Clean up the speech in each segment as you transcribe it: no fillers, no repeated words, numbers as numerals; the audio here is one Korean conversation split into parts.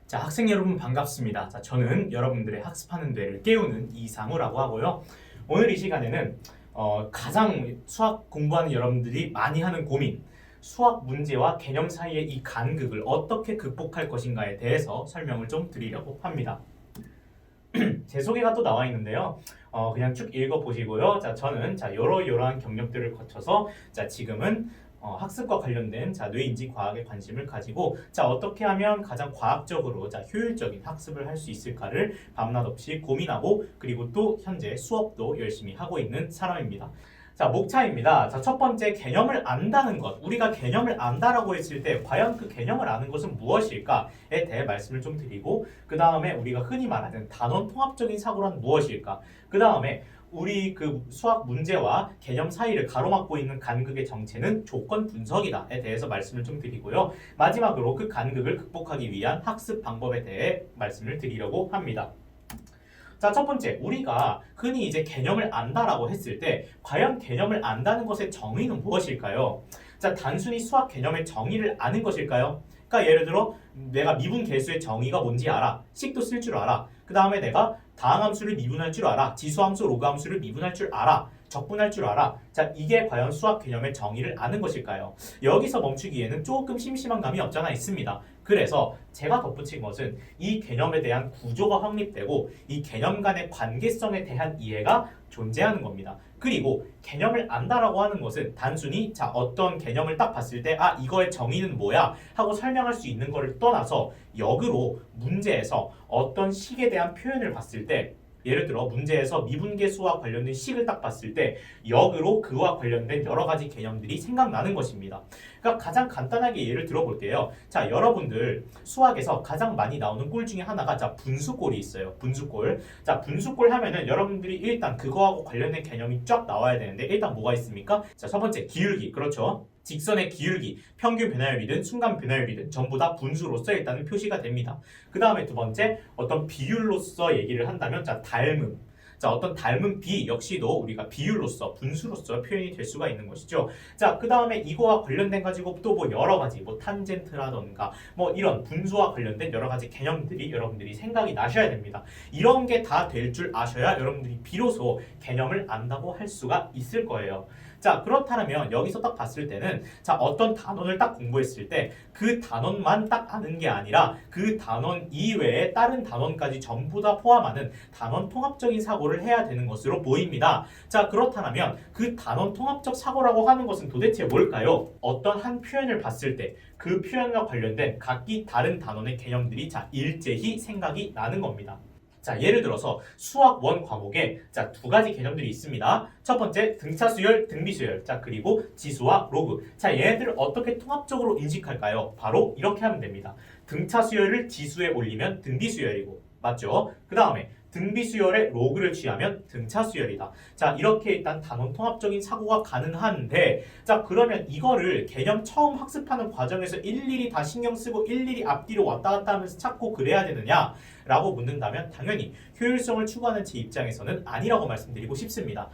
자, 학생 여러분 반갑습니다. 자, 저는 여러분들의 학습하는 뇌를 깨우는 이상우라고 하고요. 오늘 이 시간에는 가장 수학 공부하는 여러분들이 많이 하는 고민, 수학 문제와 개념 사이의 이 간극을 어떻게 극복할 것인가에 대해서 설명을 좀 드리려고 합니다. 제 소개가 또 나와 있는데요. 그냥 쭉 읽어보시고요. 자, 저는 이러이러한 경력들을 거쳐서 지금은 학습과 관련된 뇌인지 과학에 관심을 가지고 어떻게 하면 가장 과학적으로 효율적인 학습을 할 수 있을까를 밤낮 없이 고민하고 그리고 또 현재 수업도 열심히 하고 있는 사람입니다. 목차입니다. 첫 번째, 개념을 안다는 것. 우리가 개념을 안다라고 했을 때 과연 그 개념을 아는 것은 무엇일까에 대해 말씀을 좀 드리고, 그 다음에 우리가 흔히 말하는 단원 통합적인 사고란 무엇일까? 그 다음에 우리 그 수학 문제와 개념 사이를 가로막고 있는 간극의 정체는 조건 분석이다에 대해서 말씀을 좀 드리고요. 마지막으로 그 간극을 극복하기 위한 학습 방법에 대해 말씀을 드리려고 합니다. 첫 번째, 우리가 흔히 이제 개념을 안다라고 했을 때 과연 개념을 안다는 것의 정의는 무엇일까요? 단순히 수학 개념의 정의를 아는 것일까요? 그러니까 예를 들어 내가 미분 계수의 정의가 뭔지 알아. 식도 쓸 줄 알아. 그 다음에 내가 다항함수를 미분할 줄 알아. 지수함수, 로그함수를 미분할 줄 알아. 적분할 줄 알아. 이게 과연 수학 개념의 정의를 아는 것일까요? 여기서 멈추기에는 조금 심심한 감이 없잖아 있습니다. 그래서 제가 덧붙인 것은 이 개념에 대한 구조가 확립되고 이 개념 간의 관계성에 대한 이해가 존재하는 겁니다. 그리고 개념을 안다라고 하는 것은 단순히 어떤 개념을 딱 봤을 때 이거의 정의는 뭐야 하고 설명할 수 있는 것을 떠나서 역으로 문제에서 어떤 식에 대한 표현을 봤을 때, 예를 들어 문제에서 미분계수와 관련된 식을 딱 봤을 때 역으로 그와 관련된 여러 가지 개념들이 생각나는 것입니다. 그러니까 가장 간단하게 예를 들어볼게요. 여러분들 수학에서 가장 많이 나오는 꼴 중에 하나가 분수꼴이 있어요. 분수꼴. 분수꼴 하면은 여러분들이 일단 그거하고 관련된 개념이 쫙 나와야 되는데 일단 뭐가 있습니까? 첫 번째, 기울기. 그렇죠. 직선의 기울기, 평균 변화율이든 순간 변화율이든 전부 다 분수로서 일단은 표시가 됩니다. 그 다음에 두 번째, 어떤 비율로서 얘기를 한다면 닮음. 어떤 닮은 비 역시도 우리가 비율로서, 분수로서 표현이 될 수가 있는 것이죠. 그 다음에 이거와 관련된 가지고 또 여러 가지 탄젠트라던가 이런 분수와 관련된 여러 가지 개념들이 여러분들이 생각이 나셔야 됩니다. 이런 게 다 될 줄 아셔야 여러분들이 비로소 개념을 안다고 할 수가 있을 거예요. 그렇다면 여기서 딱 봤을 때는 어떤 단원을 딱 공부했을 때 그 단원만 딱 아는 게 아니라 그 단원 이외에 다른 단원까지 전부 다 포함하는 단원 통합적인 사고를 해야 되는 것으로 보입니다. 그렇다면 그 단원 통합적 사고라고 하는 것은 도대체 뭘까요? 어떤 한 표현을 봤을 때 그 표현과 관련된 각기 다른 단원의 개념들이 일제히 생각이 나는 겁니다. 예를 들어서 수학 1 과목에 두 가지 개념들이 있습니다. 첫 번째, 등차수열, 등비수열. 그리고 지수와 로그. 얘네들을 어떻게 통합적으로 인식할까요? 바로 이렇게 하면 됩니다. 등차수열을 지수에 올리면 등비수열이고, 맞죠? 그 다음에 등비수열의 로그를 취하면 등차수열이다. 이렇게 일단 단원 통합적인 사고가 가능한데, 그러면 이거를 개념 처음 학습하는 과정에서 일일이 다 신경 쓰고 일일이 앞뒤로 왔다 갔다 하면서 찾고 그래야 되느냐? 라고 묻는다면 당연히 효율성을 추구하는 제 입장에서는 아니라고 말씀드리고 싶습니다.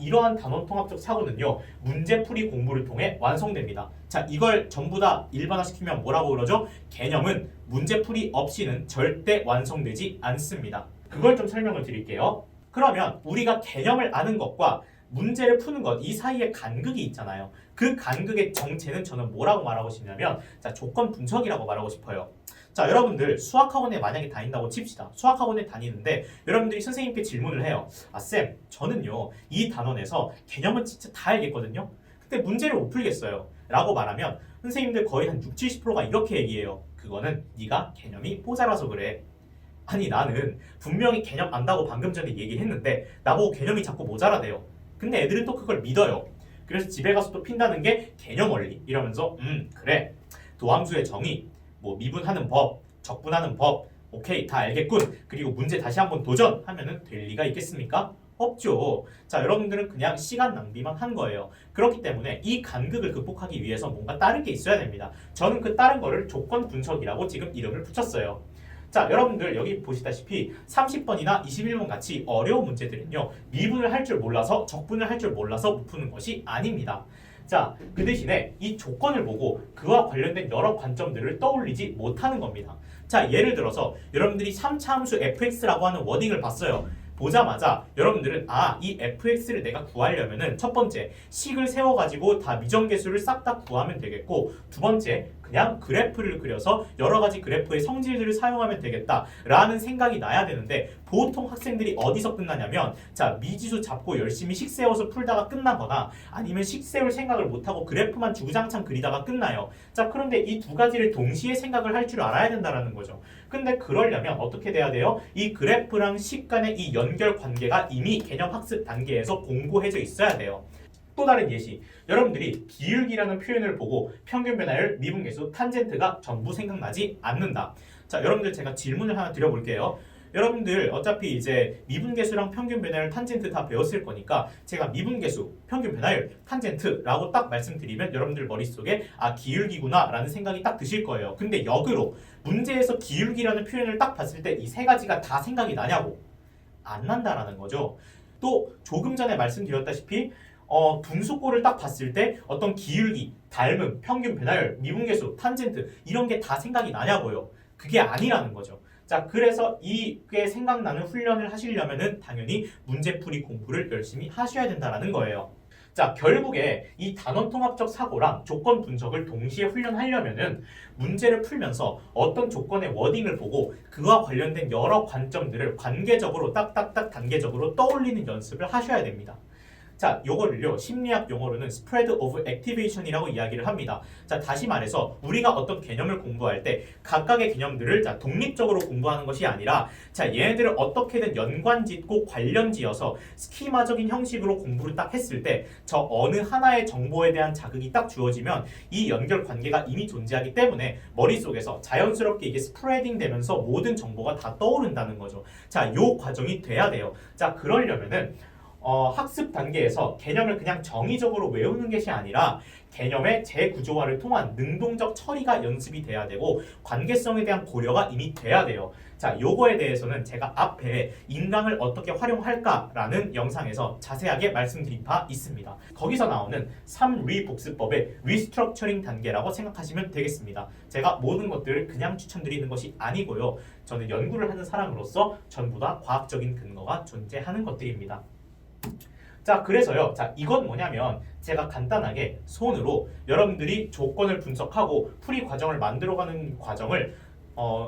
이러한 단원 통합적 사고는요, 문제풀이 공부를 통해 완성됩니다. 이걸 전부 다 일반화시키면 뭐라고 그러죠? 개념은 문제풀이 없이는 절대 완성되지 않습니다. 그걸 좀 설명을 드릴게요. 그러면 우리가 개념을 아는 것과 문제를 푸는 것, 이 사이에 간극이 있잖아요. 그 간극의 정체는 저는 뭐라고 말하고 싶냐면 조건 분석이라고 말하고 싶어요. 여러분들 수학학원에 만약에 다닌다고 칩시다. 수학학원에 다니는데 여러분들이 선생님께 질문을 해요. 쌤, 저는요 이 단원에서 개념은 진짜 다 알겠거든요. 근데 문제를 못 풀겠어요. 라고 말하면 선생님들 거의 한 60-70%가 이렇게 얘기해요. 그거는 네가 개념이 모자라서 그래. 아니, 나는 분명히 개념 안다고 방금 전에 얘기했는데 나보고 개념이 자꾸 모자라대요. 근데 애들은 또 그걸 믿어요. 그래서 집에 가서 또 핀다는 게 개념 원리 이러면서 그래, 도함수의 정의, 미분하는 법, 적분하는 법, 오케이, 다 알겠군. 그리고 문제 다시 한번 도전하면은 될 리가 있겠습니까? 없죠. 여러분들은 그냥 시간 낭비만 한 거예요. 그렇기 때문에 이 간극을 극복하기 위해서 뭔가 다른 게 있어야 됩니다. 저는 그 다른 거를 조건 분석이라고 지금 이름을 붙였어요. 여러분들 여기 보시다시피 30번이나 21번 같이 어려운 문제들은요, 미분을 할 줄 몰라서 적분을 할 줄 몰라서 못 푸는 것이 아닙니다. 자, 그 대신에 이 조건을 보고 그와 관련된 여러 관점들을 떠올리지 못하는 겁니다. 자, 예를 들어서 여러분들이 3차 함수 fx라고 하는 워딩을 봤어요. 보자마자 여러분들은 이 fx를 내가 구하려면은 첫 번째 식을 세워가지고 다 미정계수를 싹 다 구하면 되겠고, 두 번째 그냥 그래프를 그려서 여러 가지 그래프의 성질들을 사용하면 되겠다라는 생각이 나야 되는데, 보통 학생들이 어디서 끝나냐면 자, 미지수 잡고 열심히 식 세워서 풀다가 끝나거나 아니면 식 세울 생각을 못하고 그래프만 주구장창 그리다가 끝나요. 자, 그런데 이 두 가지를 동시에 생각을 할 줄 알아야 된다는 거죠. 근데 그러려면 어떻게 돼야 돼요? 이 그래프랑 식 간의 이 연결 관계가 이미 개념 학습 단계에서 공고해져 있어야 돼요. 또 다른 예시, 여러분들이 기울기라는 표현을 보고 평균 변화율, 미분계수, 탄젠트가 전부 생각나지 않는다. 자, 여러분들 제가 질문을 하나 드려볼게요. 여러분들 어차피 이제 미분계수랑 평균 변화율, 탄젠트 다 배웠을 거니까 제가 미분계수, 평균 변화율, 탄젠트라고 딱 말씀드리면 여러분들 머릿속에 기울기구나 라는 생각이 딱 드실 거예요. 근데 역으로 문제에서 기울기라는 표현을 딱 봤을 때 이 세 가지가 다 생각이 나냐고? 안 난다라는 거죠. 또 조금 전에 말씀드렸다시피 분수꼴을 딱 봤을 때 어떤 기울기, 닮음, 평균 변화율, 미분계수, 탄젠트 이런 게 다 생각이 나냐고요. 그게 아니라는 거죠. 자, 그래서 이게 생각나는 훈련을 하시려면은 당연히 문제풀이 공부를 열심히 하셔야 된다는 거예요. 자, 결국에 이 단원통합적 사고랑 조건 분석을 동시에 훈련하려면은 문제를 풀면서 어떤 조건의 워딩을 보고 그와 관련된 여러 관점들을 관계적으로 딱딱딱 단계적으로 떠올리는 연습을 하셔야 됩니다. 자, 요거를요 심리학 용어로는 spread of activation이라고 이야기를 합니다. 자, 다시 말해서 우리가 어떤 개념을 공부할 때 각각의 개념들을 독립적으로 공부하는 것이 아니라 얘네들을 어떻게든 연관짓고 관련지어서 스키마적인 형식으로 공부를 딱 했을 때 저 어느 하나의 정보에 대한 자극이 딱 주어지면 이 연결 관계가 이미 존재하기 때문에 머릿속에서 자연스럽게 이게 스프레딩 되면서 모든 정보가 다 떠오른다는 거죠. 자, 요 과정이 돼야 돼요. 자, 그러려면은 학습 단계에서 개념을 그냥 정의적으로 외우는 것이 아니라 개념의 재구조화를 통한 능동적 처리가 연습이 돼야 되고 관계성에 대한 고려가 이미 돼야 돼요. 자, 요거에 대해서는 제가 앞에 인강을 어떻게 활용할까라는 영상에서 자세하게 말씀드린 바 있습니다. 거기서 나오는 3리 복습법의 리스트럭처링 단계라고 생각하시면 되겠습니다. 제가 모든 것들을 그냥 추천드리는 것이 아니고요. 저는 연구를 하는 사람으로서 전부 다 과학적인 근거가 존재하는 것들입니다. 자, 그래서요. 자, 이건 뭐냐면 제가 간단하게 손으로 여러분들이 조건을 분석하고 풀이 과정을 만들어가는 과정을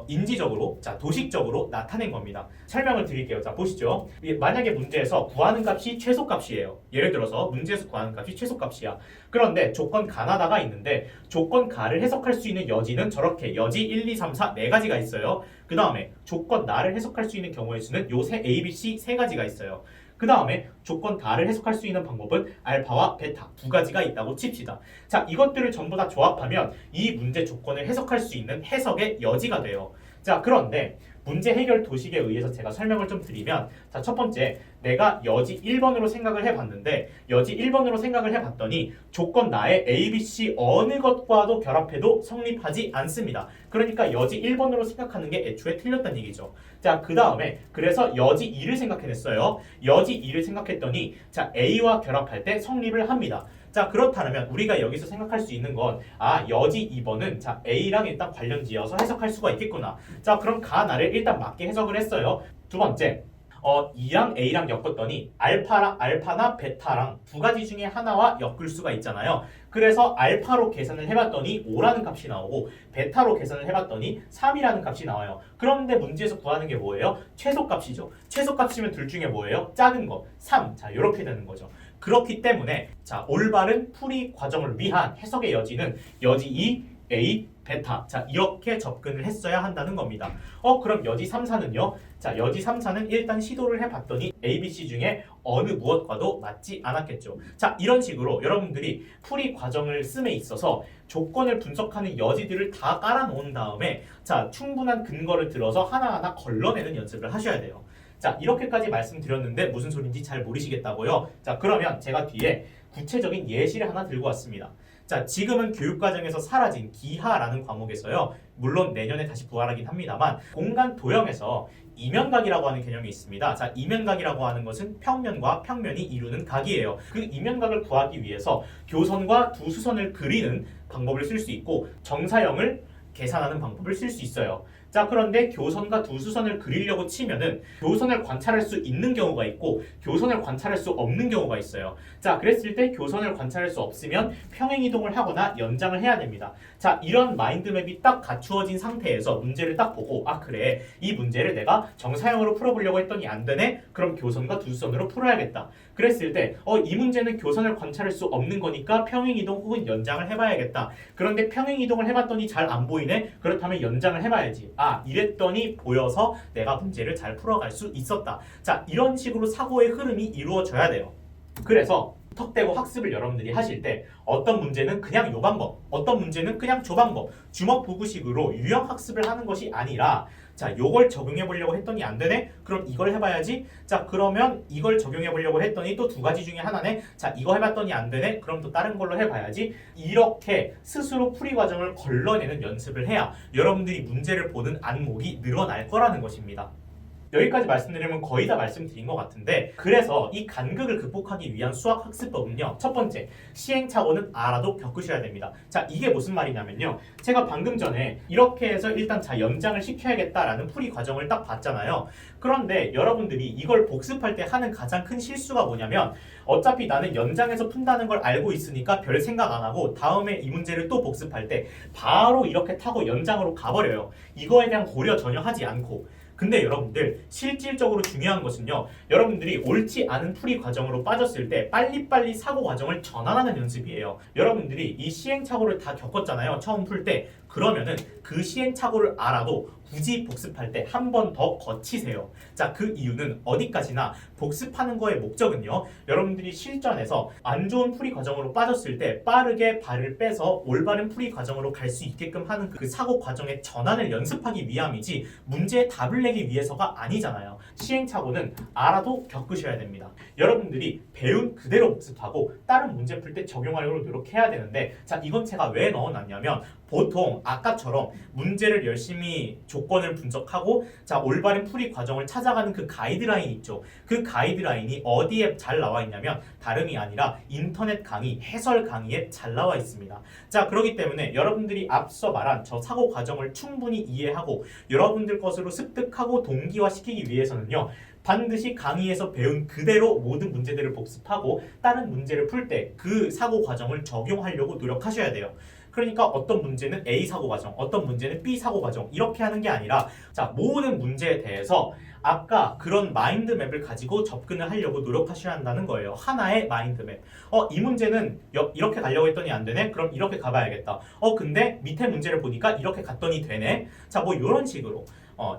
인지적으로, 도식적으로 나타낸 겁니다. 설명을 드릴게요. 자, 보시죠. 만약에 문제에서 구하는 값이 최소값이에요. 예를 들어서 문제에서 구하는 값이 최소값이야. 그런데 조건 가나다가 있는데 조건 가를 해석할 수 있는 여지는 저렇게 여지 1, 2, 3, 4 네 가지가 있어요. 그 다음에 조건 나를 해석할 수 있는 경우의 수는 요 A, B, C 세 가지가 있어요. 그 다음에 조건 다를 해석할 수 있는 방법은 알파와 베타 두 가지가 있다고 칩시다. 자, 이것들을 전부 다 조합하면 이 문제 조건을 해석할 수 있는 해석의 여지가 돼요. 자, 그런데 문제 해결 도식에 의해서 제가 설명을 좀 드리면, 자, 첫 번째, 내가 여지 1번으로 생각을 해봤는데 여지 1번으로 생각을 해봤더니 조건 나의 A, B, C 어느 것과도 결합해도 성립하지 않습니다. 그러니까 여지 1번으로 생각하는 게 애초에 틀렸다는 얘기죠. 자, 그 다음에 그래서 여지 2를 생각해냈어요. 여지 2를 생각했더니 자, A와 결합할 때 성립을 합니다. 자, 그렇다면 우리가 여기서 생각할 수 있는 건 여지 2번은 자, A랑 일단 관련지어서 해석할 수가 있겠구나. 자, 그럼 가나를 일단 맞게 해석을 했어요. 두 번째, 2랑 A랑 엮었더니 알파나 베타랑 두 가지 중에 하나와 엮을 수가 있잖아요. 그래서 알파로 계산을 해봤더니 5라는 값이 나오고 베타로 계산을 해봤더니 3이라는 값이 나와요. 그런데 문제에서 구하는 게 뭐예요? 최소값이죠. 최소값이면 둘 중에 뭐예요? 작은 거 3. 자, 이렇게 되는 거죠. 그렇기 때문에 자, 올바른 풀이 과정을 위한 해석의 여지는 여지 2, A, 베타. 자, 이렇게 접근을 했어야 한다는 겁니다. 그럼 여지 3, 4는요? 자, 여지 3, 4는 일단 시도를 해봤더니 A, B, C 중에 어느 무엇과도 맞지 않았겠죠. 자, 이런 식으로 여러분들이 풀이 과정을 씀에 있어서 조건을 분석하는 여지들을 다 깔아놓은 다음에 자, 충분한 근거를 들어서 하나하나 걸러내는 연습을 하셔야 돼요. 자, 이렇게까지 말씀드렸는데 무슨 소린지 잘 모르시겠다고요? 자, 그러면 제가 뒤에 구체적인 예시를 하나 들고 왔습니다. 자, 지금은 교육과정에서 사라진 기하라는 과목에서요. 물론 내년에 다시 부활하긴 합니다만 공간 도형에서 이면각이라고 하는 개념이 있습니다. 자, 이면각이라고 하는 것은 평면과 평면이 이루는 각이에요. 그 이면각을 구하기 위해서 교선과 두 수선을 그리는 방법을 쓸 수 있고 정사형을 계산하는 방법을 쓸 수 있어요. 자, 그런데 교선과 두 수선을 그리려고 치면은 교선을 관찰할 수 있는 경우가 있고 교선을 관찰할 수 없는 경우가 있어요. 자, 그랬을 때 교선을 관찰할 수 없으면 평행이동을 하거나 연장을 해야 됩니다. 자, 이런 마인드맵이 딱 갖추어진 상태에서 문제를 딱 보고 아, 그래, 이 문제를 내가 정사형으로 풀어보려고 했더니 안 되네? 그럼 교선과 두 수선으로 풀어야겠다. 그랬을 때 이 문제는 교선을 관찰할 수 없는 거니까 평행이동 혹은 연장을 해봐야겠다. 그런데 평행이동을 해봤더니 잘 안 보이네? 그렇다면 연장을 해봐야지. 아, 이랬더니 보여서 내가 문제를 잘 풀어갈 수 있었다. 자, 이런 식으로 사고의 흐름이 이루어져야 돼요. 그래서 턱대고 학습을 여러분들이 하실 때 어떤 문제는 그냥 요 방법, 어떤 문제는 그냥 저 방법, 주먹구구식으로 유형 학습을 하는 것이 아니라 자, 요걸 적용해 보려고 했더니 안 되네? 그럼 이걸 해봐야지. 자, 그러면 이걸 적용해 보려고 했더니 또 두 가지 중에 하나네? 자, 이거 해봤더니 안 되네? 그럼 또 다른 걸로 해봐야지. 이렇게 스스로 풀이 과정을 걸러내는 연습을 해야 여러분들이 문제를 보는 안목이 늘어날 거라는 것입니다. 여기까지 말씀드리면 거의 다 말씀드린 것 같은데 그래서 이 간극을 극복하기 위한 수학 학습법은요. 첫 번째, 시행착오는 알아도 겪으셔야 됩니다. 자, 이게 무슨 말이냐면요. 제가 방금 전에 이렇게 해서 일단 자, 연장을 시켜야겠다라는 풀이 과정을 딱 봤잖아요. 그런데 여러분들이 이걸 복습할 때 하는 가장 큰 실수가 뭐냐면 어차피 나는 연장해서 푼다는 걸 알고 있으니까 별 생각 안 하고 다음에 이 문제를 또 복습할 때 바로 이렇게 타고 연장으로 가버려요. 이거에 대한 고려 전혀 하지 않고. 근데 여러분들 실질적으로 중요한 것은요. 여러분들이 옳지 않은 풀이 과정으로 빠졌을 때 빨리빨리 사고 과정을 전환하는 연습이에요. 여러분들이 이 시행착오를 다 겪었잖아요. 처음 풀 때. 그러면은 그 시행착오를 알아도 굳이 복습할 때 한 번 더 거치세요. 자, 그 이유는 어디까지나 복습하는 거의 목적은요. 여러분들이 실전에서 안 좋은 풀이 과정으로 빠졌을 때 빠르게 발을 빼서 올바른 풀이 과정으로 갈 수 있게끔 하는 그 사고 과정의 전환을 연습하기 위함이지 문제의 답을 내기 위해서가 아니잖아요. 시행착오는 알아도 겪으셔야 됩니다. 여러분들이 배운 그대로 복습하고 다른 문제 풀 때 적용하려고 노력해야 되는데 자, 이건 제가 왜 넣어놨냐면 보통 아까처럼 문제를 열심히 조건을 분석하고 자, 올바른 풀이 과정을 찾아가는 그 가이드라인 있죠. 그 가이드라인이 어디에 잘 나와 있냐면 다름이 아니라 인터넷 강의, 해설 강의에 잘 나와 있습니다. 자, 그렇기 때문에 여러분들이 앞서 말한 저 사고 과정을 충분히 이해하고 여러분들 것으로 습득하고 동기화시키기 위해서는요. 반드시 강의에서 배운 그대로 모든 문제들을 복습하고 다른 문제를 풀 때 그 사고 과정을 적용하려고 노력하셔야 돼요. 그러니까 어떤 문제는 A 사고 과정, 어떤 문제는 B 사고 과정 이렇게 하는 게 아니라 자, 모든 문제에 대해서 아까 그런 마인드맵을 가지고 접근을 하려고 노력하셔야 한다는 거예요. 하나의 마인드맵. 이 문제는 이렇게 가려고 했더니 안 되네? 그럼 이렇게 가봐야겠다. 근데 밑에 문제를 보니까 이렇게 갔더니 되네? 자, 뭐 이런 식으로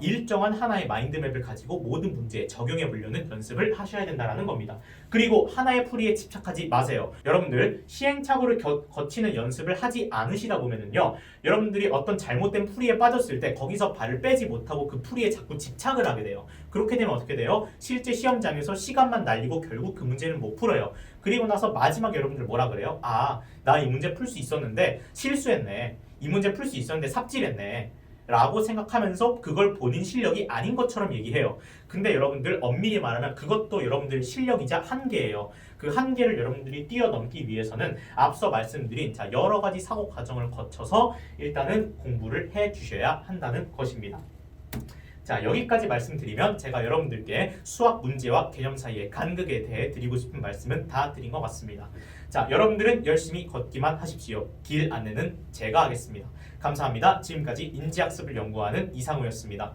일정한 하나의 마인드맵을 가지고 모든 문제에 적용해 보려는 연습을 하셔야 된다는 겁니다. 그리고 하나의 풀이에 집착하지 마세요. 여러분들 시행착오를 거치는 연습을 하지 않으시다 보면은요. 여러분들이 어떤 잘못된 풀이에 빠졌을 때 거기서 발을 빼지 못하고 그 풀이에 자꾸 집착을 하게 돼요. 그렇게 되면 어떻게 돼요? 실제 시험장에서 시간만 날리고 결국 그 문제는 못 풀어요. 그리고 나서 마지막에 여러분들 뭐라 그래요? 아, 나 이 문제 풀 수 있었는데 실수했네. 이 문제 풀 수 있었는데 삽질했네. 라고 생각하면서 그걸 본인 실력이 아닌 것처럼 얘기해요. 근데 여러분들 엄밀히 말하면 그것도 여러분들의 실력이자 한계예요. 그 한계를 여러분들이 뛰어넘기 위해서는 앞서 말씀드린 자, 여러 가지 사고 과정을 거쳐서 일단은 공부를 해 주셔야 한다는 것입니다. 자, 여기까지 말씀드리면 제가 여러분들께 수학 문제와 개념 사이의 간극에 대해 드리고 싶은 말씀은 다 드린 것 같습니다. 자, 여러분들은 열심히 걷기만 하십시오. 길 안내는 제가 하겠습니다. 감사합니다. 지금까지 인지학습을 연구하는 이상우였습니다.